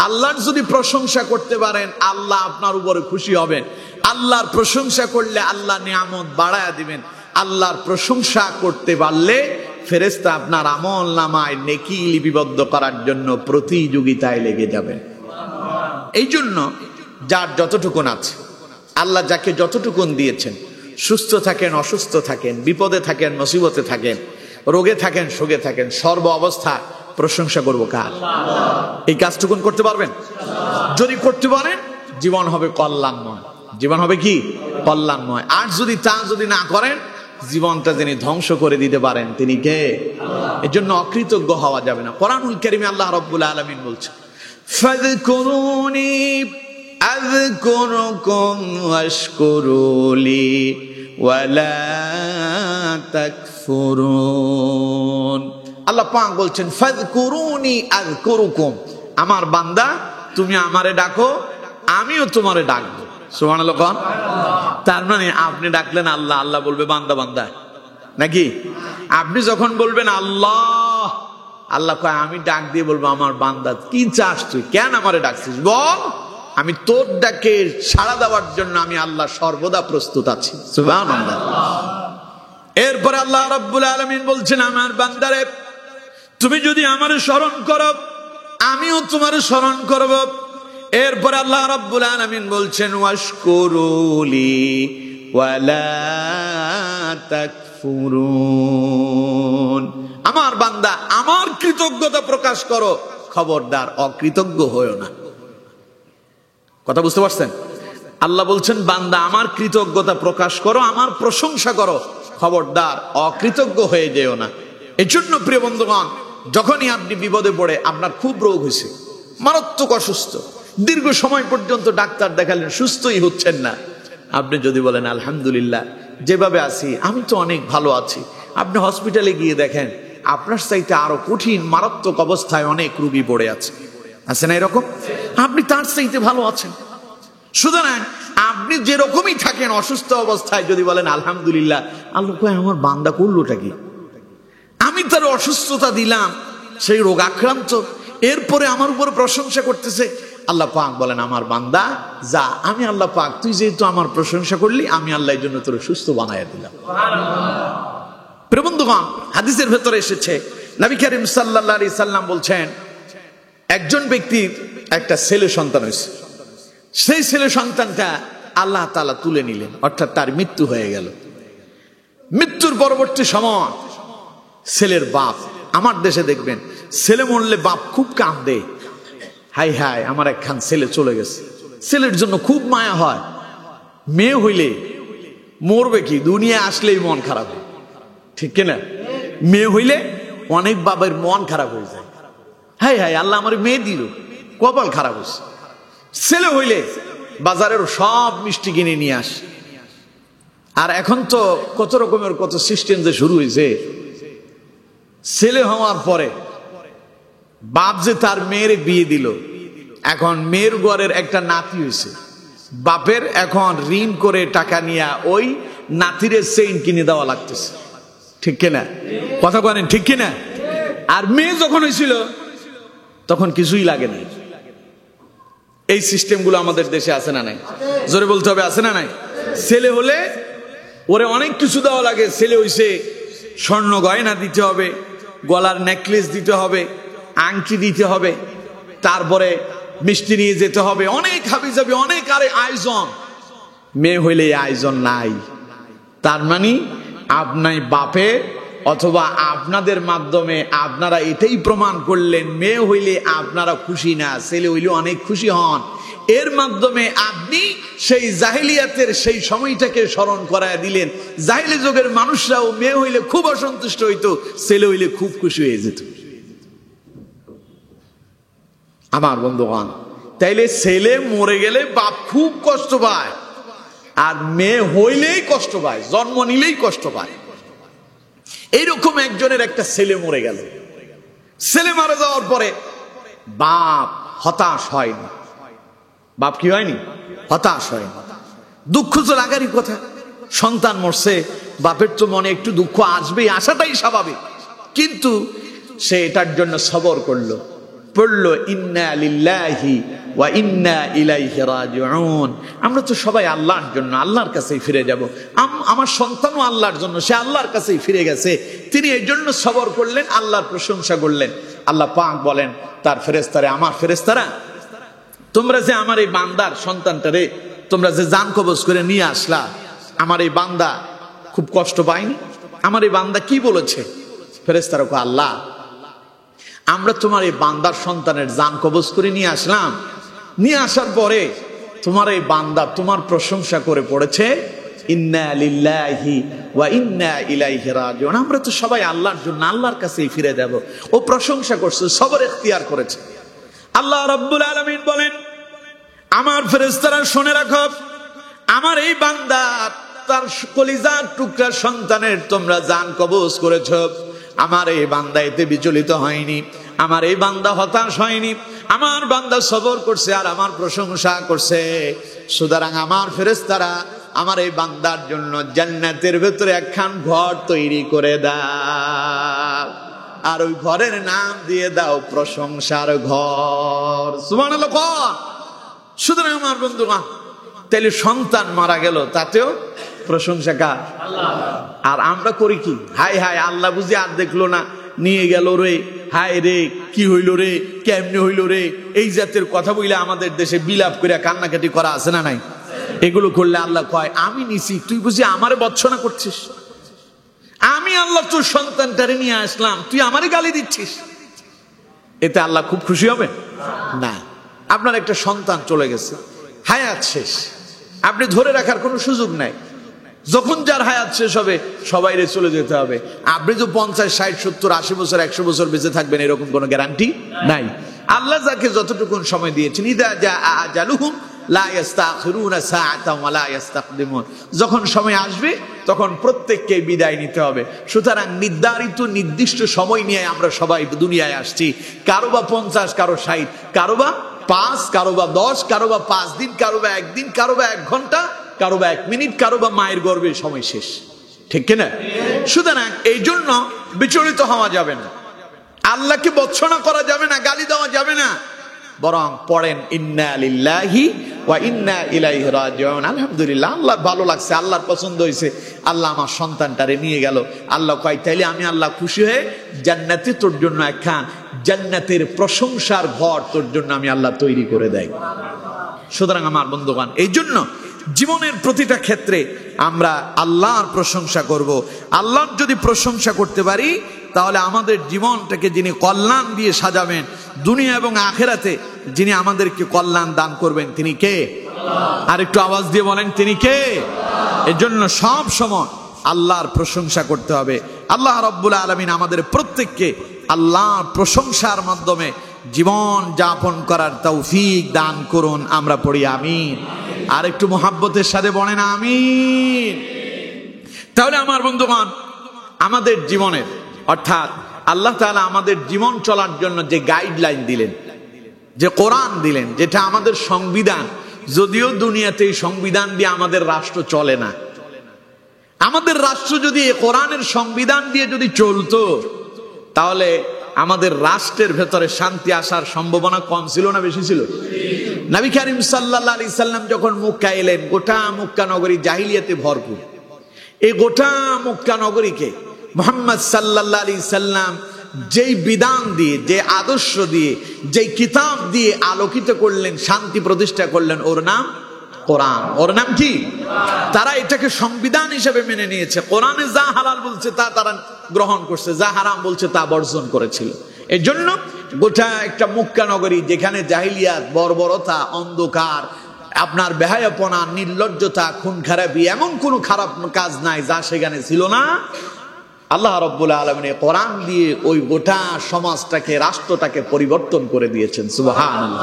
আল্লাহর যদি প্রশংসা করতে পারেন, আল্লাহ আপনার উপরে খুশি হবেন। আল্লাহর প্রশংসা করলে আল্লাহ নিয়ামত বাড়ায়া দিবেন। আল্লাহর প্রশংসা করতে পারলে ফেরেশতা আপনার আমলনামায় নেকি লিপিবদ্ধ করার জন্য প্রতিযোগিতায় লেগে যাবেন। এই জন্য যার যতটুকুন আছে, আল্লাহ যাকে যতটুকুন দিয়েছেন, সুস্থ থাকেন অসুস্থ থাকেন, বিপদে থাকেন মুসিবতে থাকেন, রোগে থাকেন শোকে থাকেন, সর্ব অবস্থা প্রশংসা করবো কার? এই কাজটুকুন করতে পারবেন? যদি করতে পারেন, জীবন হবে কল্যাণময়। জীবন হবে কি? কল্যাণময়। আর যদি না করেন, জীবনটা যিনি ধ্বংস করে দিতে পারেন তিনি কে? এর জন্য অকৃতজ্ঞ হওয়া যাবে না। কোরআনুল কারীমে আল্লাহ রাব্বুল আলামিন বলছেন, ফাযকুরুনি আযকুরুকুম ওয়াশকুরুলি ওয়ালা তাকফুরুন। আল্লাহ পাক বলছেন, ফাযকুরুনি আযকুরুকুম, আমার বান্দা তুমি আমারে ডাকো, আমিও তোমারে ডাকবো। সুবহানাল্লাহ। তার মানে আপনি ডাকলেন আল্লাহ, আল্লাহ বলবে বান্দা বান্দা, নাকি? আপনি যখন বলবেন আল্লাহ, আল্লাহ কয় আমি ডাক দিয়ে বলবো আমার বান্দা, কি চাস তুই, কেন আমারে ডাকছিস বল, আমি তোর ডাকে সাড়া দেওয়ার জন্য আমি আল্লাহ সর্বদা প্রস্তুত আছি। সুবহানাল্লাহ। এরপরে আল্লাহ রাব্বুল আলামিন বলছেন, আমার বান্দারে তুমি যদি আমারে স্মরণ করো, আমিও তোমারে স্মরণ করব। এরপর আল্লাহ রাব্বুল আলামিন বলছেন, ওয়াশকুরুলি ওয়ালা তাকফুরুন, আমার বান্দা আমার কৃতজ্ঞতা প্রকাশ করো, খবরদার অকৃতজ্ঞ হয়ো না। কথা বুঝতে পারছেন? আল্লাহ বলছেন, বান্দা আমার কৃতজ্ঞতা প্রকাশ করো, আমার প্রশংসা করো, খবরদার অকৃতজ্ঞ হয়ে যেও না। এই জন্য প্রিয় বন্ধুগণ, যখনই আপনি বিপদে পড়ে, আপনার খুব রোগ হয়েছে, মারাত্মক অসুস্থ, দীর্ঘ সময় পর্যন্ত ডাক্তার দেখালেন, সুস্থই হচ্ছেন না, আপনি যদি বলেন আলহামদুলিল্লাহ যেভাবে আছি আমি তো অনেক ভালো আছি, আপনি হসপিটালে গিয়ে দেখেন আপনার চাইতে আরো কঠিন মারাত্মক অবস্থায় অনেক রোগী পড়ে আছে না এরকম? আপনি তার চাইতে ভালো আছেন। সুতরাং আপনি যেরকমই থাকেন অসুস্থ অবস্থায় যদি বলেন আলহামদুলিল্লাহ, আল্লাহ কয় আমার বান্দা করলোটা কি? আমি তার অসুস্থতা দিলাম, সেই রোগ আক্রান্ত, এরপরে আমার উপর প্রশংসা করতেছে। আল্লাহ পাক বলেন, আমার বান্দা যা, আমি আল্লাহ পাক তুই যেহেতু আমার প্রশংসা করলি, আমি আল্লাহ এর জন্য তোর সুস্থ বানাইয়া দিলাম। প্রিয় বন্ধুগণ, হাদিসের ভেতরে এসেছে, নবী করিম সাল্লাল্লাহু আলাইহি সাল্লাম বলছেন, একজন ব্যক্তির একটা ছেলে সন্তান হয়েছে, সেই ছেলে সন্তানটা আল্লাহ তাআলা তুলে নিলেন, অর্থাৎ তার মৃত্যু হয়ে গেল। মৃত্যুর পরবর্তী সময় ছেলের বাপ, আমার দেশে দেখবেন ছেলে মরলে বাপ খুব কাঁদে, হাই হাই আমার একখান ছেলে চলে গেছে, ছেলের জন্য খুব মায়া হয়। মেয়ে হইলে মরবে কি, দুনিয়া আসলেই মন খারাপ হয়, ঠিক কিনা? মেয়ে হইলে অনেক বাবার মন খারাপ হয়ে যায়, হাই হাই আল্লাহ আমার মেয়ে দিল, কপাল খারাপ হচ্ছে। ছেলে হইলে বাজারের সব মিষ্টি কিনে নিয়ে আস। আর এখন তো কত রকমের কত সিস্টেম যে শুরু হয়েছে, ছেলে হওয়ার পরে বাপ যে তার মেয়ের বিয়ে দিল, এখন মেয়ের ঘরের একটা নাতি হয়েছে, বাপের এখন ঋণ করে টাকা নিয়ে ওই নাতিরে চেইন কিনে দেওয়া লাগতেছে, ঠিক কিনা? কথা বলেন ঠিক কিনা? আর মেয়ে যখন হয়েছিল তখন কিছুই লাগে না। এই সিস্টেম গুলো আমাদের দেশে আছে না নাই? জোরে বলতে হবে, আছে না নাই? ছেলে হলে ওরে অনেক কিছু দেওয়া লাগে। ছেলে হইছে স্বর্ণ গয়না দিতে হবে, গলার নেকলেস দিতে হবে, আংটি দিতে হবে, তারপরে মিষ্টি নিয়ে যেতে হবে, অনেক হাবিজাবি, অনেক আরে আয়োজন। মেয়ে হইলে এই আয়োজন নাই। তার মানে আপনার বাপে অথবা আপনাদের মাধ্যমে আপনারা এটাই প্রমাণ করলেন মেয়ে হইলে আপনারা খুশি না, ছেলে হইলে অনেক খুশি হন। এর মাধ্যমে আপনি সেই জাহিলিয়াতের সেই সময়টাকে স্মরণ করায় দিলেন। জাহিলি যুগের মানুষরাও মেয়ে হইলে খুব অসন্তুষ্ট হইতো, ছেলে হইলে খুব খুশি হয়ে যেত। আমার বন্ধুগণ, তাইলে ছেলে মরে গেলে বাপ খুব কষ্ট পায়, আর মেয়ে হইলেই কষ্ট পায়, জন্ম নিলেই কষ্ট পায়। এইরকম একজনের একটা ছেলে মরে গেল। ছেলে মারা যাওয়ার পরে বাপ হতাশ হয়নি। বাপ কি হয়নি? হতাশ হয়নি। দুঃখ তো লাগারই কথা, সন্তান মরছে, বাপের তো মনে একটু দুঃখ আসবেই, আসাটাই স্বাভাবিক। কিন্তু সে এটার জন্য সবর করলো, পড়লো ইন্না লিল্লাহি ওয়া ইন্না ইলাইহি রাজিউন। আমরা তো সবাই আল্লাহর জন্য, আল্লাহর কাছেই ফিরে যাব। আমার সন্তানও আল্লাহর জন্য, সে আল্লাহর কাছেই ফিরে গেছে। তিনি এই জন্য সবর করলেন, আল্লাহর প্রশংসা করলেন। আল্লাহ পাক বলেন তার ফেরেশতারা, আমার ফেরেশতারা, তোমরা যে আমার এই বান্দার সন্তানটারে তোমরা যে জান কবজ করে নিয়ে আসলা, আমার এই বান্দা খুব কষ্ট পায়নি? আমার এই বান্দা কি বলেছে? ফেরেশতারা কয়, আল্লাহ, আমরা তোমার এই বান্দার সন্তানের জান কবজ করে নিয়ে আসলাম, নিয়ে আসার পরে তোমার এই বান্দা তোমার প্রশংসা করে পড়েছে ইন্না লিল্লাহি ওয়া ইন্না ইলাইহি রাজিউন। আমরা তো সবাই আল্লাহর জন্য, আল্লাহর কাছেই ফিরে যাব। ও প্রশংসা করছে, সবর ইখতিয়ার করেছে। আল্লাহ রাব্বুল আলামিন বলেন, আমার ফেরেশতারা শুনে রাখো, আমার এই বান্দা তার কলিজার টুকরা সন্তানের তোমরা জান কবজ করেছ। আমার এই বান্দা এতে বিচলিত হয়নি, আমার এই বান্দা হতাশ হয়নি, আমার বান্দা সবর করছে আর আমার প্রশংসা করছে। সুতরাং আমার ফেরেশতারা আমার এই বান্দার জন্য জান্নাতের ভেতরে একখান ঘর তৈরি করে দাও, আর ওই ঘরের নাম দিয়ে দাও প্রশংসার ঘর। সুবহানাল্লাহ। সুতরাং আমার বন্ধুগণ, তাইলে সন্তান মারা গেল, তাতেও প্রশংসা কার? আল্লাহ। আর আমরা করি কি? হায় হায়, আল্লাহ বুঝি আর দেখলো না, নিয়ে গেল রে, হায় রে, কি হইল রে, কেমনে হইল রে, এই জাতের কথা বলে আমাদের দেশে বিলাপ করে কান্নাকাটি করা আছে না নাই? এগুলো করলে আল্লাহ কয়, আমি নিছি, তুই বুঝি আমারে বর্ষনা করছিস? আমি আল্লাহ তোর সন্তানটারে নিয়ে আসলাম, তুই আমারে গালি দিচ্ছিস? এতে আল্লাহ খুব খুশি হবে না। আপনার একটা সন্তান চলে গেছে, হায়াত শেষ, আপনি ধরে রাখার কোনো সুযোগ নাই। যখন যার হায়াত শেষ হবে সবাইরে চলে যেতে হবে। আপনি তো 50, 60, 70, 80 বছর, 100 বছর বেঁচে থাকবেন এরকম কোনো গ্যারান্টি নাই। আল্লাহ যাকে যতটুকু সময় দিয়েছেন, ইদা জাআ আজালুহুম লা ইস্তাখিরুনা সাআতান ওয়া লা ইস্তাকদিমুন, যখন সময় আসবে তখন প্রত্যেককে বিদায় নিতে হবে। সুতরাং নির্ধারিত নির্দিষ্ট সময় নিয়ে আমরা সবাই দুনিয়ায় আসছি। কারো বা 50, কারো 60, কারো বা 5, কারো বা 10, কারো বা 5 দিন, কারো বা 1 দিন, কারো বা 1 ঘন্টা, কারো বা 1 মিনিট, কারো বা মায়ের গর্ভে সময় শেষ, ঠিক কিনা? সুতরাং এই জন্য বিচলিত হওয়া যাবে না, আল্লাহকে বর্ষনা করা যাবে না, গালি দেওয়া যাবে না, বরং পড়েন ইন্না লিল্লাহি ওয়া ইন্না ইলাইহি রাজিউন। আলহামদুলিল্লাহ, আল্লাহ ভালো লাগছে, আল্লাহর পছন্দ হয়েছে, আল্লাহ আমার সন্তানটারে নিয়ে গেল। আল্লাহ কয়, তাইলে আমি আল্লাহ খুশি হয়ে জান্নাতে তোর জন্য একখান জান্নাতের প্রশংসার ঘর তোর জন্য আমি আল্লাহ তৈরি করে দেয়। সুতরাং আমার বন্ধুগণ, এই জন্য জীবনের প্রতিটা ক্ষেত্রে আমরা আল্লাহর প্রশংসা করব। আল্লাহর যদি প্রশংসা করতে পারি, তাহলে আমাদের জীবনটাকে যিনি কল্যাণ দিয়ে সাজাবেন, দুনিয়া এবং আখেরাতে যিনি আমাদেরকে কল্যাণ দান করবেন, তিনি কে? আর একটু আওয়াজ দিয়ে বলেন, তিনি কে? এর জন্য সব সময় আল্লাহর প্রশংসা করতে হবে। আল্লাহ রাব্বুল আলামিন আমাদের প্রত্যেককে আল্লাহর প্রশংসার মাধ্যমে জীবন যাপন করার তৌফিক দান করুন। আমরা পড়ি আমিন। আর একটু মোহাব্বতের সাথে বলেন আমিন। তাহলে আমার বন্ধুগণ, আমাদের জীবনের অর্থাৎ আল্লাহ তাআলা আমাদের জীবন চলার জন্য যে গাইডলাইন দিলেন, যে কোরআন দিলেন, যেটা আমাদের সংবিধান, যদিও দুনিয়াতে এই সংবিধান দিয়ে আমাদের রাষ্ট্র চলে না। আমাদের রাষ্ট্র যদি এই কোরআনের সংবিধান দিয়ে যদি চলতো, তাহলে আমাদের রাষ্ট্রের ভেতরে শান্তি আসার সম্ভাবনা কম ছিল না বেশি ছিল? নবী করিম সাল্লাল্লাহু আলাইহি সাল্লাম যখন মক্কা এলেন, গোটা মক্কা নগরী জাহিলিয়াতে ভরপুর। এই গোটা মক্কা নগরীকে মুহাম্মদ সাল্লাল্লাহু আলাইহি সাল্লাম যেই বিধান দিয়ে, যে আদর্শ দিয়ে, যেই কিতাব দিয়ে আলোকিত করলেন, শান্তি প্রতিষ্ঠা করলেন, ওর নাম কোরআন। ওর নাম কি? তারা এটাকে সংবিধান হিসেবে মেনে নিয়েছে। কোরআনে যা হালাল বলছে তা তারা গ্রহণ করছে, যা হারাম বলছে তা বর্জন করেছিল। এই জন্য গোটা একটা মক্কা নগরী, যেখানে জাহিলিয়াত, বর্বরতা, অন্ধকার, আপনার বেহায়াপনা, নির্লজ্জতা, খুন খারাপি, এমন কোন খারাপ কাজ নাই যা সেখানে ছিল না। আল্লাহ রাব্বুল আলামিন কোরআন দিয়ে ওই গোটা সমাজটাকে, রাষ্ট্রটাকে পরিবর্তন করে দিয়েছেন। সুবহানাল্লাহ।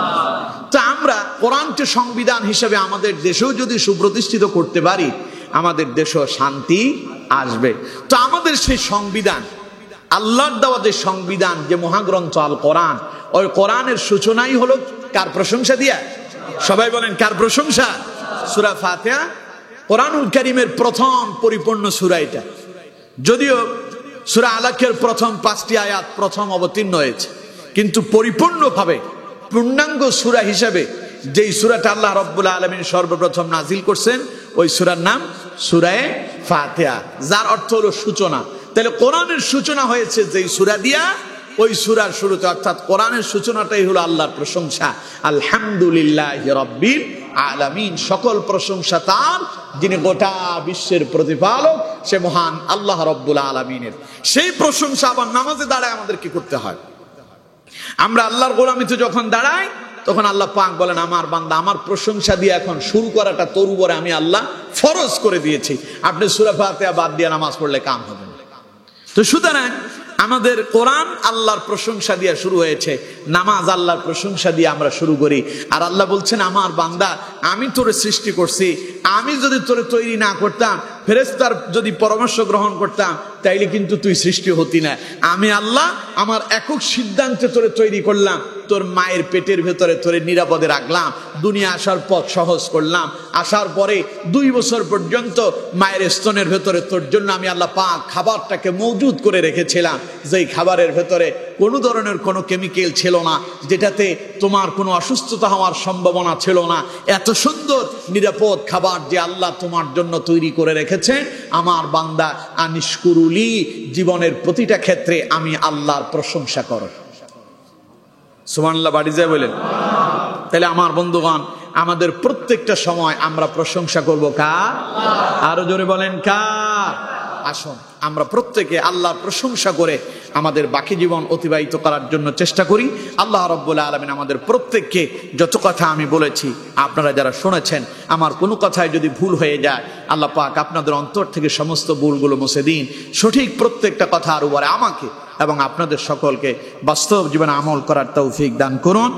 তো আমরা কোরআনকে সংবিধান হিসেবে আমাদের দেশেও যদি সুপ্রতিষ্ঠিত করতে পারি, আমাদের দেশেও শান্তি আসবে। তো আমাদের সেই সংবিধান, আল্লাহর দেওয়া যে সংবিধান, যে মহাগ্রন্থ আল কোরআন, ওই কোরআনের সূচনাই হলো কার প্রশংসা দিয়া? সবাই বলেন কার প্রশংসা? সূরা ফাতিহা কোরআনুল কারীমের প্রথম পরিপূর্ণ সূরা এটা। যদিও সূরা আলাকের প্রথম 5টি আয়াত প্রথম অবতীর্ণ হয়েছে, কিন্তু পরিপূর্ণভাবে পূর্ণাঙ্গ সূরা হিসেবে যেই সূরাটা আল্লাহ রাব্বুল আলামিন সর্বপ্রথম নাজিল করছেন, ওই সূরার নাম সূরা ফাতিহা, যার অর্থ হলো সূচনা। তাহলে কোরআনের সূচনা হয়েছে যেই সূরা দিয়া, ওই সূরার শুরুতে, অর্থাৎ কোরআনের সূচনাটাই হলো আল্লাহর প্রশংসা। আলহামদুলিল্লাহি রাব্বিল আলামিন, সকল প্রশংসা তার, যিনি গোটা বিশ্বের প্রতিপালক, সে মহান আল্লাহ রাব্বুল আলামিনের। সেই প্রশংসা আবার নামাজে দাঁড়ায় আমাদের কি করতে হয়? আমরা আল্লাহর গোলামিতে যখন দাঁড়াই, তখন আল্লাহ পাক বলেন, আমার বান্দা আমার প্রশংসা দিয়ে এখন শুরু করাটা তোর উপরে আমি আল্লাহ ফরজ করে দিয়েছি। আপনি সূরা ফাতিহা বাদ দিয়ে নামাজ পড়লে কাম হবে না। তো সুতরাং আমাদের কোরআন আল্লাহর প্রশংসা দিয়ে শুরু হয়েছে, নামাজ আল্লাহর প্রশংসা দিয়ে আমরা শুরু করি। আর আল্লাহ বলছেন, আমার বান্দা আমি তোরে সৃষ্টি করছি, আমি যদি তোরে তৈরি না করতাম, ফেরেশতার যদি পরামর্শ গ্রহণ করতাম, তাইলে কিন্তু তুই সৃষ্টি হতি না। আমি আল্লাহ আমার একক সিদ্ধান্তে তোরে তৈরি করলাম, তোর মায়ের পেটের ভেতরে তোরে নিরাপদে রাখলাম, দুনিয়া আসার পথ সহজ করলাম, আসার পরে 2 বছর পর্যন্ত মায়ের স্তনের ভেতরে তোর জন্য আমি আল্লাহ পাক খাবারটাকে মজুদ করে রেখেছিলাম, যেই খাবারের ভেতরে কোনো ধরনের কোনো কেমিক্যাল ছিল না, যেটাতে তোমার কোনো অসুস্থতা হওয়ার সম্ভাবনা ছিল না। এত সুন্দর নিরাপদ খাবার যে আল্লাহ তোমার জন্য তৈরি করে রেখেছেন, আমার বান্দা আনিশকুরুলি, জীবনের প্রতিটা ক্ষেত্রে আমি আল্লাহর প্রশংসা করো। সুবহানাল্লাহ, বাড়ি যায় বলেন। তাহলে আমার বন্ধুগণ, আমাদের প্রত্যেকটা সময় আমরা প্রশংসা করব কার? আরো জোরে বলেন কার? আসুন আমরা প্রত্যেকে আল্লাহর প্রশংসা করে আমাদের বাকি জীবন অতিবাহিত করার জন্য চেষ্টা করি। আল্লাহ রাব্বুল আলামিন আমাদের প্রত্যেককে, যত কথা আমি বলেছি, আপনারা যারা শুনেছেন, আমার কোনো কথায় যদি ভুল হয়ে যায়, আল্লাহ পাক আপনাদের অন্তর থেকে সমস্ত ভুলগুলো মুছে দিন। সঠিক প্রত্যেকটা কথার উপরে আমাকে এবং আপনাদের সকলকে বাস্তব জীবনে আমল করার তৌফিক দান করুন।